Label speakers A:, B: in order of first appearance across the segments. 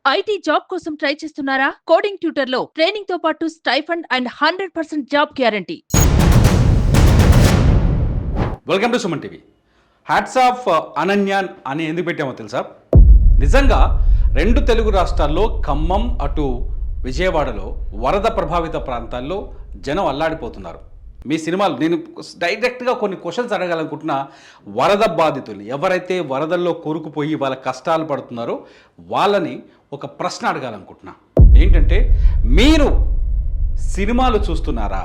A: IT job కోసం try చేస్తున్నారా? Coding tutor లో ట్రైనింగ్ తో పాటు stipend and 100% job guarantee.
B: Welcome to Suman TV. Hats off అనన్యాన్ అని ఎందుకు పెట్టామో తెలుసా? నిజంగా రెండు తెలుగు రాష్ట్రాల్లో ఖమ్మం అటు విజయవాడలో వరద ప్రభావిత ప్రాంతాల్లో జనం అల్లాడిపోతున్నారు. మీ సినిమాలు నేను డైరెక్ట్గా కొన్ని క్వశ్చన్స్ అడగాలనుకుంటున్నా. వరద బాధితులు ఎవరైతే వరదల్లో కూరుకుపోయి వాళ్ళ కష్టాలు పడుతున్నారో వాళ్ళని ఒక ప్రశ్న అడగాలనుకుంటున్నా. ఏంటంటే, మీరు సినిమాలు చూస్తున్నారా?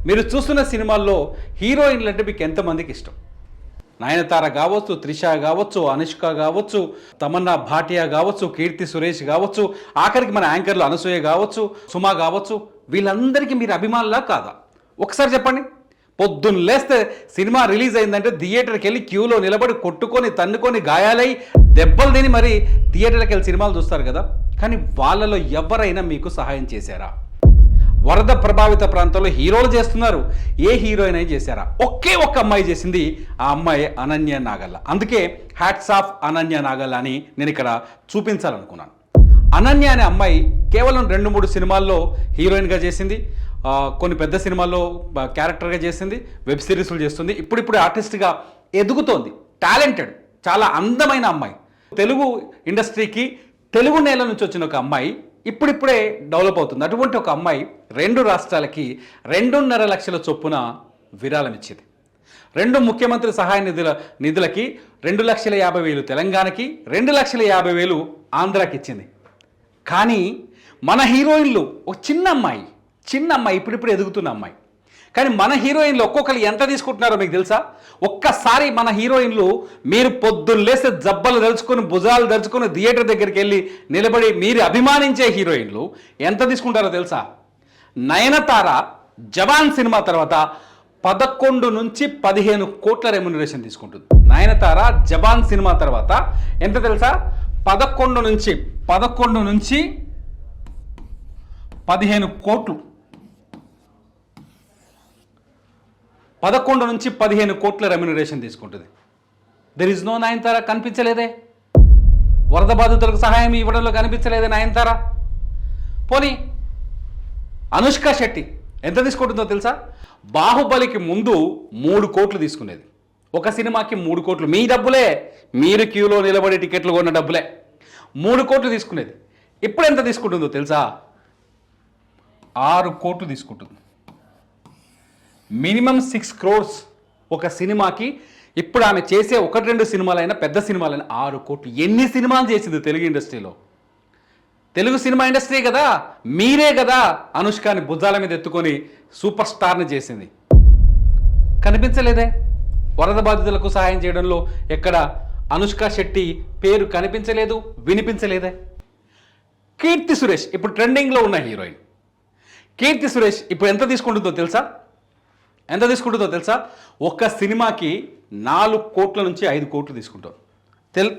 B: మీరు చూస్తున్న సినిమాల్లో హీరోయిన్లు అంటే మీకు ఎంతమందికి ఇష్టం? నయనతార కావచ్చు, త్రిష కావచ్చు, అనుష్క కావచ్చు, తమన్నా భాటియా కావచ్చు, కీర్తి సురేష్ కావచ్చు, ఆఖరికి మన యాంకర్లు అనసూయ కావచ్చు, సుమా కావచ్చు, వీళ్ళందరికీ మీరు అభిమానులా కాదా? ఒకసారి చెప్పండి. పొద్దున్న లేస్తే సినిమా రిలీజ్ అయిందంటే థియేటర్కి వెళ్ళి క్యూలో నిలబడి కొట్టుకొని తన్నుకొని గాయాలై దెబ్బలు తిని మరి థియేటర్కి వెళ్ళి సినిమాలు చూస్తారు కదా. కానీ వాళ్ళలో ఎవరైనా మీకు సహాయం చేశారా? వరద ప్రభావిత ప్రాంతాల్లో హీరోలు చేస్తున్నారు, ఏ హీరోయిన్ అయినా చేశారా? ఒకే ఒక్క అమ్మాయి చేసింది, ఆ అమ్మాయి అనన్య నాగల్ల. అందుకే హ్యాట్స్ ఆఫ్ అనన్య నాగల్ల అని నేను ఇక్కడ చూపించాలనుకున్నాను. అనన్య అనే అమ్మాయి కేవలం 2-3 సినిమాల్లో హీరోయిన్గా చేసింది, కొన్ని పెద్ద సినిమాల్లో క్యారెక్టర్గా చేసింది, వెబ్ సిరీస్లు చేస్తుంది, ఇప్పుడిప్పుడు ఆర్టిస్ట్గా ఎదుగుతోంది. టాలెంటెడ్, చాలా అందమైన అమ్మాయి. తెలుగు ఇండస్ట్రీకి తెలుగు నేల నుంచి వచ్చిన ఒక అమ్మాయి ఇప్పుడిప్పుడే డెవలప్ అవుతుంది. అటువంటి ఒక అమ్మాయి 2 రాష్ట్రాలకి 2.5 లక్షల చొప్పున విరాళం ఇచ్చింది. 2 ముఖ్యమంత్రి సహాయ నిధులకి 2,50,000 తెలంగాణకి, 2,50,000 ఆంధ్రాకి ఇచ్చింది. కానీ మన హీరోయిన్లు ఒక చిన్న అమ్మాయి ఇప్పుడిప్పుడు ఎదుగుతున్న అమ్మాయి. కానీ మన హీరోయిన్లు ఒక్కొక్కరు ఎంత తీసుకుంటున్నారో మీకు తెలుసా? ఒక్కసారి మన హీరోయిన్లు మీరు పొద్దున్న లేస్తే జబ్బలు దలుచుకొని భుజాలు దలుచుకొని థియేటర్ దగ్గరికి వెళ్ళి నిలబడి మీరు అభిమానించే హీరోయిన్లు ఎంత తీసుకుంటారో తెలుసా? నయనతార జవాన్ సినిమా తర్వాత 11 నుంచి 15 కోట్ల రెమ్యునరేషన్ తీసుకుంటుంది. నయనతార జవాన్ సినిమా తర్వాత ఎంత తెలుసా? 11 నుంచి 15 కోట్లు. 11 నుంచి 15 కోట్ల రెమ్యునరేషన్ తీసుకుంటుంది. There is no Nayanthara. కనిపించలేదే? వరద బాధితులకు సహాయం ఇవ్వడంలో కనిపించలేదే నయనతార? పోనీ అనుష్క శెట్టి ఎంత తీసుకుంటుందో తెలుసా? బాహుబలికి ముందు 3 కోట్లు తీసుకునేది. ఒక సినిమాకి 3 కోట్లు. మీ డబ్బులే, మీరు క్యూలో నిలబడి టికెట్లు కొన్న డబ్బులే. 3 కోట్లు తీసుకునేది. ఇప్పుడు ఎంత తీసుకుంటుందో తెలుసా? 6 కోట్లు తీసుకుంటుంది. మినిమం 6 crores ఒక సినిమాకి. ఇప్పుడు ఆమె చేసే 1-2 సినిమాలైనా పెద్ద సినిమాలైనా 6 కోట్లు. ఎన్ని సినిమాలు చేసింది తెలుగు ఇండస్ట్రీలో? తెలుగు సినిమా ఇండస్ట్రీ కదా, మీరే కదా అనుష్కని భుజాల మీద ఎత్తుకొని సూపర్ స్టార్ని చేసింది. కనిపించలేదే? వరద బాధితులకు సహాయం చేయడంలో ఎక్కడ అనుష్క శెట్టి పేరు కనిపించలేదు, వినిపించలేదే? కీర్తి సురేష్ ఇప్పుడు ట్రెండింగ్లో ఉన్న హీరోయిన్. కీర్తి సురేష్ ఇప్పుడు ఎంత తీసుకుంటుందో తెలుసా? ఒక్క సినిమాకి 4 కోట్ల నుంచి 5 కోట్లు తీసుకుంటారు.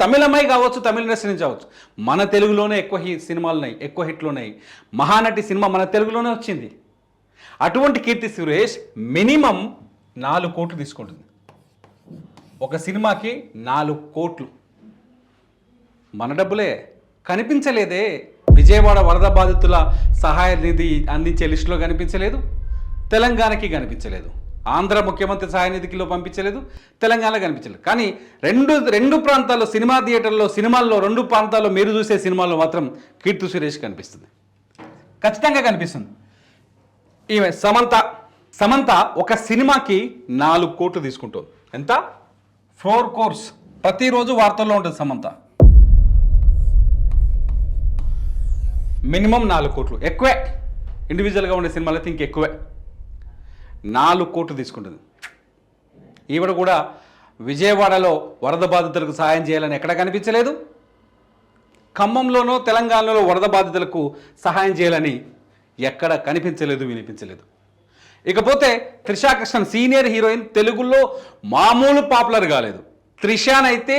B: తమిళ అమ్మాయి కావచ్చు, తమిళ ఇండస్ట్రీ నుంచి కావచ్చు. మన తెలుగులోనే ఎక్కువ సినిమాలు ఉన్నాయి, ఎక్కువ హిట్లు ఉన్నాయి. మహానటి సినిమా మన తెలుగులోనే వచ్చింది. అటువంటి కీర్తి సురేష్ మినిమం 4 కోట్లు తీసుకుంటుంది. ఒక సినిమాకి 4 కోట్లు. మన డబ్బులే. కనిపించలేదే? విజయవాడ వరద బాధితుల సహాయ నిధి అందించే లిస్టులో కనిపించలేదు, తెలంగాణకి కనిపించలేదు, ఆంధ్ర ముఖ్యమంత్రి సహాయ నిధికిలో పంపించలేదు, తెలంగాణలో కనిపించలేదు. కానీ రెండు ప్రాంతాల్లో సినిమా థియేటర్లో సినిమాల్లో 2 ప్రాంతాల్లో మీరు చూసే సినిమాల్లో మాత్రం కీర్తి సురేష్ కనిపిస్తుంది, ఖచ్చితంగా కనిపిస్తుంది. ఈమె సమంత ఒక సినిమాకి 4 కోట్లు తీసుకుంటుంది. ఎంత? 4 crores. ప్రతిరోజు వార్తల్లో ఉంటుంది సమంత. మినిమం 4 కోట్లు. ఎక్కువే. ఇండివిజువల్గా ఉండే సినిమాలు అయితే ఇంకెక్కువే. 4 కోట్లు తీసుకుంటుంది. ఈవిడ కూడా విజయవాడలో వరద బాధితులకు సహాయం చేయాలని ఎక్కడ కనిపించలేదు. ఖమ్మంలోనో తెలంగాణలో వరద బాధితులకు సహాయం చేయాలని ఎక్కడ కనిపించలేదు, వినిపించలేదు. ఇకపోతే త్రిషా కృష్ణన్ సీనియర్ హీరోయిన్, తెలుగులో మామూలు పాపులర్ కాలేదు. త్రిషానైతే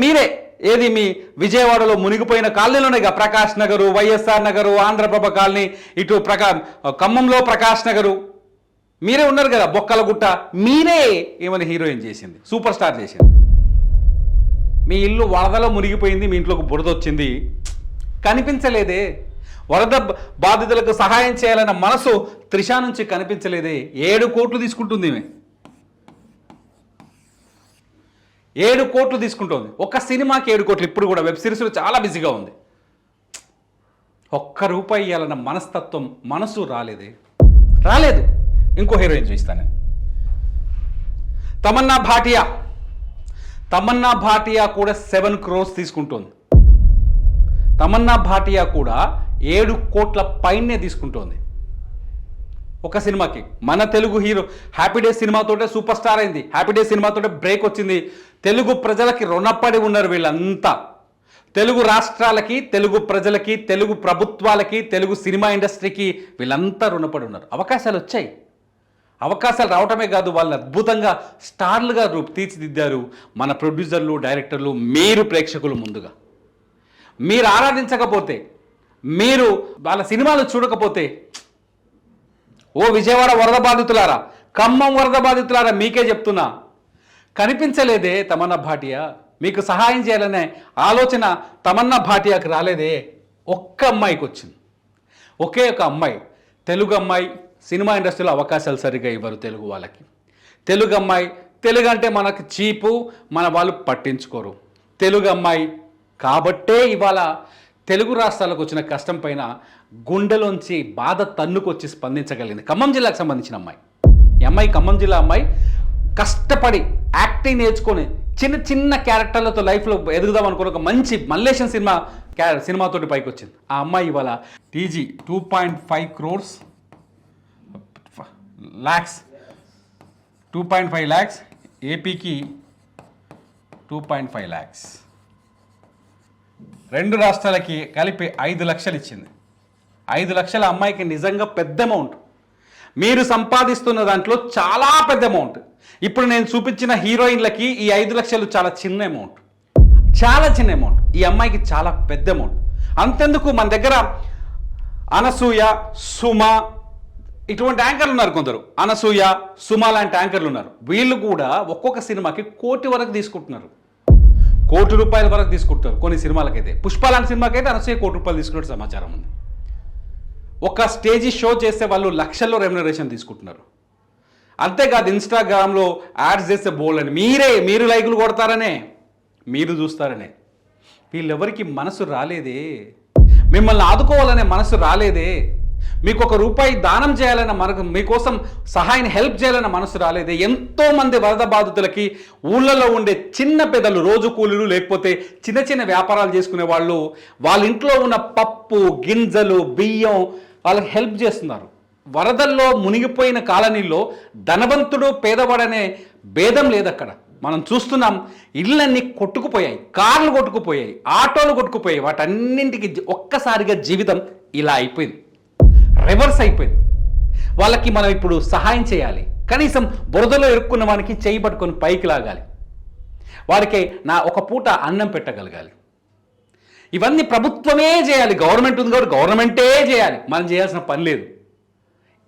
B: మీరే ఏది మీ విజయవాడలో మునిగిపోయిన కాలనీలోనే ప్రకాష్ నగరు, వైఎస్ఆర్ నగరు, ఆంధ్రప్రభ కాలనీ, ఇటు ఖమ్మంలో ప్రకాష్ నగరు, మీరే ఉన్నారు కదా, బొక్కలగుట్ట, మీరే ఏమైనా హీరోయిన్ చేసింది, సూపర్ స్టార్ చేసింది. మీ ఇల్లు వరదలో మునిగిపోయింది, మీ ఇంట్లోకి బురద వచ్చింది, కనిపించలేదే. వరద బాధితులకు సహాయం చేయాలన్న మనసు త్రిష నుంచి కనిపించలేదే. 7 కోట్లు తీసుకుంటుంది ఈమె, 7 కోట్లు తీసుకుంటుంది. ఒక సినిమాకి 7 కోట్లు. ఇప్పుడు కూడా వెబ్ సిరీస్లో చాలా బిజీగా ఉంది. ఒక్క రూపాయి ఇవ్వాలన్న మనస్తత్వం, మనసు రాలేదు. ఇంకో హీరోయిన్ చూస్తాను నేను, తమన్నా భాటియా కూడా 7 crores తీసుకుంటోంది. తమన్నా భాటియా కూడా 7 కోట్ల పైనే తీసుకుంటోంది ఒక సినిమాకి. మన తెలుగు హీరో హ్యాపీ డేస్ సినిమాతోటే సూపర్ స్టార్ అయింది. హ్యాపీ డేస్ సినిమాతోటే బ్రేక్ వచ్చింది. తెలుగు ప్రజలకి రుణపడి ఉన్నారు వీళ్ళంతా. తెలుగు రాష్ట్రాలకి, తెలుగు ప్రజలకి, తెలుగు ప్రభుత్వాలకి, తెలుగు సినిమా ఇండస్ట్రీకి వీళ్ళంతా రుణపడి ఉన్నారు. అవకాశాలు వచ్చాయి. అవకాశాలు రావటమే కాదు, వాళ్ళని అద్భుతంగా స్టార్లుగా తీర్చిదిద్దారు మన ప్రొడ్యూసర్లు, డైరెక్టర్లు, మీరు ప్రేక్షకులు. ముందుగా మీరు ఆరాధించకపోతే, మీరు వాళ్ళ సినిమాలు చూడకపోతే, ఓ విజయవాడ వరద బాధితులారా, ఖమ్మం వరద బాధితులారా, మీకే చెప్తున్నా, కనిపించలేదే తమన్నా భాటియా. మీకు సహాయం చేయాలనే ఆలోచన తమన్నా భాటియాకి రాలేదే. ఒక్క అమ్మాయికి వచ్చింది, ఒకే ఒక అమ్మాయి. తెలుగు అమ్మాయి. సినిమా ఇండస్ట్రీలో అవకాశాలు సరిగ్గా ఇవ్వరు తెలుగు వాళ్ళకి. తెలుగు అమ్మాయి, తెలుగు అంటే మనకు చీపు, మన వాళ్ళు పట్టించుకోరు. తెలుగు అమ్మాయి కాబట్టే ఇవాళ తెలుగు రాష్ట్రాలకు వచ్చిన కష్టం పైన గుండెలోంచి బాధ తన్నుకొచ్చి స్పందించగలిగింది. ఖమ్మం జిల్లాకు సంబంధించిన అమ్మాయి. ఈ అమ్మాయి ఖమ్మం జిల్లా అమ్మాయి. కష్టపడి యాక్టింగ్ నేర్చుకొని చిన్న చిన్న క్యారెక్టర్లతో లైఫ్లో ఎదుగుదాం అనుకుని ఒక మంచి మల్లేశం సినిమాతోటి పైకి వచ్చింది. ఆ అమ్మాయి ఇవాళ టీజీ 2.5 crores lakhs 2.5 lakhs, ఏపీకి 2.5 lakhs, 2 రాష్ట్రాలకి కలిపి 5 లక్షలు ఇచ్చింది. 5 లక్షల అమ్మాయికి నిజంగా పెద్ద అమౌంట్. మీరు సంపాదిస్తున్న దాంట్లో చాలా పెద్ద అమౌంట్. ఇప్పుడు నేను చూపించిన హీరోయిన్లకి ఈ 5 లక్షలు చాలా చిన్న అమౌంట్, చాలా చిన్న అమౌంట్. ఈ అమ్మాయికి చాలా పెద్ద అమౌంట్. అంతెందుకు, మన దగ్గర అనసూయ, సుమ ఇటువంటి యాంకర్లు ఉన్నారు. కొందరు అనసూయ, సుమ లాంటి యాంకర్లు ఉన్నారు. వీళ్ళు కూడా ఒక్కొక్క సినిమాకి 1 కోటి వరకు తీసుకుంటున్నారు. 1 కోటి రూపాయల వరకు తీసుకుంటారు కొన్ని సినిమాలకైతే. పుష్ప లాంటి సినిమాకైతే అనసూయ 1 కోటి రూపాయలు తీసుకున్నట్టు సమాచారం ఉంది. ఒక స్టేజీ షో చేస్తే వాళ్ళు లక్షల్లో రెమ్యునరేషన్ తీసుకుంటున్నారు. అంతేకాదు ఇన్స్టాగ్రామ్లో యాడ్స్ చేస్తే బోల్డ్ అని మీరు లైకులు కొడతారనే, మీరు చూస్తారనే. వీళ్ళెవరికి మనసు రాలేదే. మిమ్మల్ని ఆదుకోవాలనే మనసు రాలేదే. మీకు 1 రూపాయి దానం చేయాలన్న మీకోసం సహాయం హెల్ప్ చేయాలన్న మనసు రాలేదే. ఎంతోమంది వరద బాధితులకి ఊళ్ళలో ఉండే చిన్న పెద్దలు, రోజు కూలీలు, లేకపోతే చిన్న చిన్న వ్యాపారాలు చేసుకునే వాళ్ళు, వాళ్ళ ఇంట్లో ఉన్న పప్పు గింజలు, బియ్యం వాళ్ళకి హెల్ప్ చేస్తున్నారు. వరదల్లో మునిగిపోయిన కాలనీలో ధనవంతుడు పేదవాడనే భేదం లేదు అక్కడ. మనం చూస్తున్నాం, ఇళ్ళన్నీ కొట్టుకుపోయాయి, కార్లు కొట్టుకుపోయాయి, ఆటోలు కొట్టుకుపోయాయి. వాటన్నింటికి ఒక్కసారిగా జీవితం ఇలా అయిపోయింది, రివర్స్ అయిపోయింది. వాళ్ళకి మనం ఇప్పుడు సహాయం చేయాలి. కనీసం బురదలో ఇరుక్కున్న వానికి చేయి పట్టుకొని పైకి లాగాలి. వారికి ఒక పూట అన్నం పెట్టగలగాలి. ఇవన్నీ ప్రభుత్వమే చేయాలి. గవర్నమెంట్ ఉంది కాబట్టి గవర్నమెంటే చేయాలి, మనం చేయాల్సిన పని లేదు.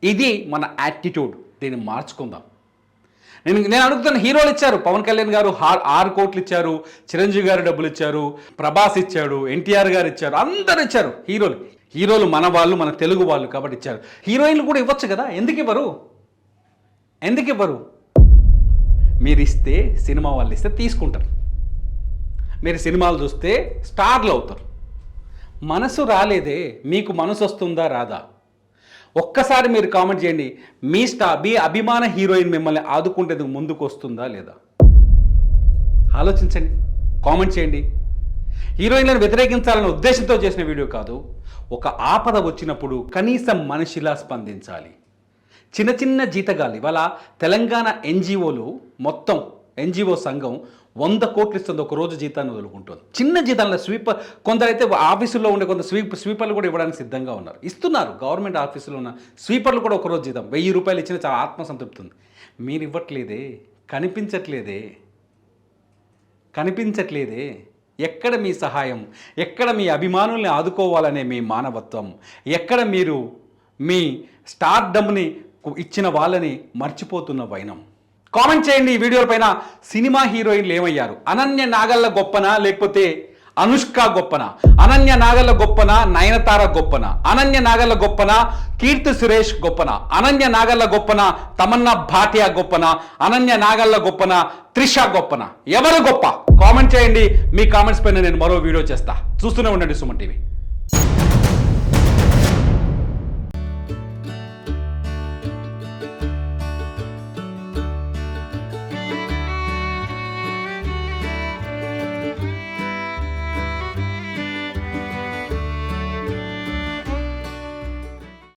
B: ఇది మన యాటిట్యూడ్. దీన్ని మార్చుకుందాం. నేను అడుగుతున్న, హీరోలు ఇచ్చారు. పవన్ కళ్యాణ్ గారు 6 కోట్లు ఇచ్చారు, చిరంజీవి గారు డబ్బులు ఇచ్చారు, ప్రభాస్ ఇచ్చాడు, ఎన్టీఆర్ గారు ఇచ్చారు, అందరు ఇచ్చారు. హీరోలు మన వాళ్ళు, మన తెలుగు వాళ్ళు కాబట్టి ఇచ్చారు. హీరోయిన్లు కూడా ఇవ్వచ్చు కదా, ఎందుకు ఇవ్వరు? మీరు ఇస్తే, సినిమా వాళ్ళు ఇస్తే తీసుకుంటారు. మీరు సినిమాలు చూస్తే స్టార్లు అవుతారు. మనసు రాలేదే. మీకు మనసు వస్తుందా రాదా? ఒక్కసారి మీరు కామెంట్ చేయండి. మీ అభిమాన హీరోయిన్ మిమ్మల్ని ఆదుకుంటే ముందుకు వస్తుందా లేదా? ఆలోచించండి, కామెంట్ చేయండి. హీరోయిన్లను వ్యతిరేకించాలనే ఉద్దేశంతో చేసిన వీడియో కాదు. ఒక ఆపద వచ్చినప్పుడు కనీసం మనిషిలా స్పందించాలి. చిన్న చిన్న జీతగాలి. ఇవాళ తెలంగాణ ఎన్జిఓలు మొత్తం, ఎన్జిఓ సంఘం 100 కోట్లు ఇస్తుంది, ఒక రోజు జీతాన్ని వదులుకుంటుంది. చిన్న జీతాలను స్వీపర్, కొందరైతే ఆఫీసుల్లో ఉండే కొంత స్వీపర్లు కూడా ఇవ్వడానికి సిద్ధంగా ఉన్నారు, ఇస్తున్నారు. గవర్నమెంట్ ఆఫీసులో ఉన్న స్వీపర్లు కూడా ఒకరోజు జీతం 1000 రూపాయలు ఇచ్చిన చాలా ఆత్మసంతృప్తి ఉంది. మీరు ఇవ్వట్లేదే, కనిపించట్లేదే. ఎక్కడ మీ సహాయం? ఎక్కడ మీ అభిమానుల్ని ఆదుకోవాలనే మీ మానవత్వం? ఎక్కడ మీరు మీ స్టార్డమ్ని ఇచ్చిన వాళ్ళని మర్చిపోతున్న వైనం? కామెంట్ చేయండి ఈ వీడియో పైన. సినిమా హీరోయిన్లు ఏమయ్యారు? అనన్య నాగల్ల గొప్పనా, లేకపోతే అనుష్క గొప్పన, అనన్య నాగల్ల గొప్పన, నయనతార గొప్పన, అనన్య నాగల్ల గొప్పన, కీర్తి సురేష్ గొప్పన, అనన్య నాగల్ల గొప్పన, తమన్నా భాటియా గొప్పన, అనన్య నాగల్ల గొప్పన, త్రిష గొప్పన, ఎవరు గొప్ప? కామెంట్ చేయండి. మీ కామెంట్స్ పైన నేను మరో వీడియో చేస్తా. చూస్తూనే ఉండండి సుమన్ టీవీ.